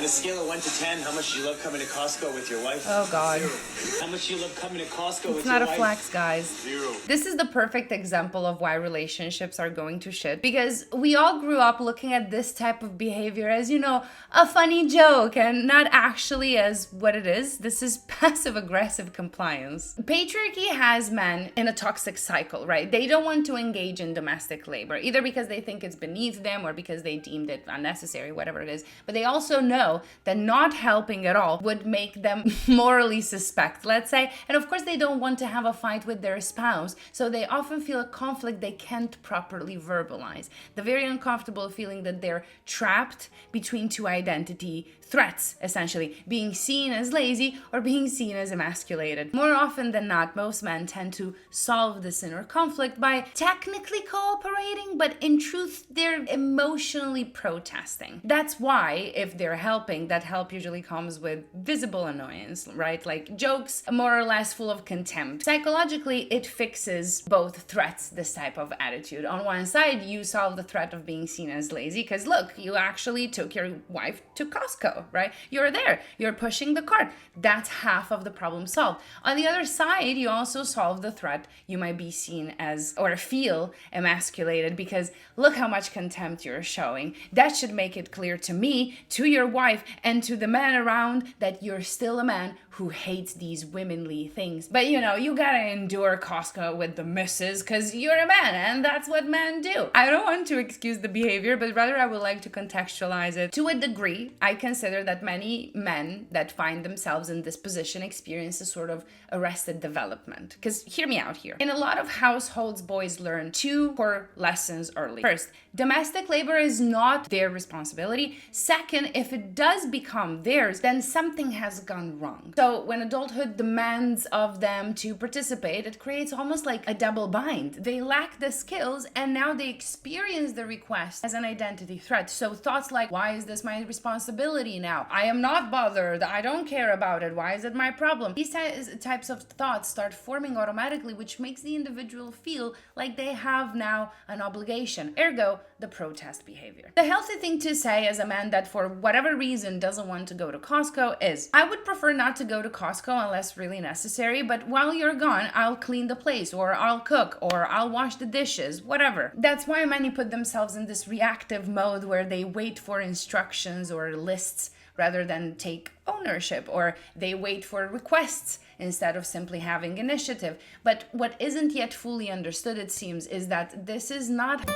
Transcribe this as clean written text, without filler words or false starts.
On a scale of 1 to 10, how much do you love coming to Costco with your wife? Oh, God. 0. How much do you love coming to Costco with your wife? It's not a flex, guys. 0. This is the perfect example of why relationships are going to shit. Because we all grew up looking at this type of behavior as, a funny joke and not actually as what it is. This is passive-aggressive compliance. Patriarchy has men in a toxic cycle, right? They don't want to engage in domestic labor, either because they think it's beneath them or because they deemed it unnecessary, whatever it is. But they also know that not helping at all would make them morally suspect, let's say. And of course, they don't want to have a fight with their spouse, so they often feel a conflict they can't properly verbalize. The very uncomfortable feeling that they're trapped between two identity threats, essentially, being seen as lazy or being seen as emasculated. More often than not, most men tend to solve this inner conflict by technically cooperating, but in truth, they're emotionally protesting. That's why, if they're helping, that help usually comes with visible annoyance, right? Like jokes more or less full of contempt. Psychologically, it fixes both threats, this type of attitude. On one side, you solve the threat of being seen as lazy, because look, you actually took your wife to Costco, right? You're there, you're pushing the cart. That's half of the problem solved. On the other side, you also solve the threat you might be seen as or feel emasculated because look how much contempt you're showing. That should make it clear to me, to your wife, and to the men around that you're still a man who hates these womanly things. But you gotta endure Costco with the missus because you're a man and that's what men do. I don't want to excuse the behavior, but rather I would like to contextualize it. To a degree, I consider that many men that find themselves in this position experience a sort of arrested development. Because hear me out here. In a lot of households, boys learn 2 core lessons early. First, domestic labor is not their responsibility. Second, if it does become theirs, then something has gone wrong. So when adulthood demands of them to participate, it creates almost like a double bind. They lack the skills and now they experience the request as an identity threat. So thoughts like, why is this my responsibility now? I am not bothered. I don't care about it. Why is it my problem? These types of thoughts start forming automatically, which makes the individual feel like they have now an obligation. Ergo, the protest behavior. The healthy thing to say as a man that for whatever reason doesn't want to go to Costco is, I would prefer not to go to Costco unless really necessary, but while you're gone, I'll clean the place, or I'll cook, or I'll wash the dishes, whatever. That's why many put themselves in this reactive mode where they wait for instructions or lists rather than take ownership, or they wait for requests instead of simply having initiative. But what isn't yet fully understood, it seems, is that this is not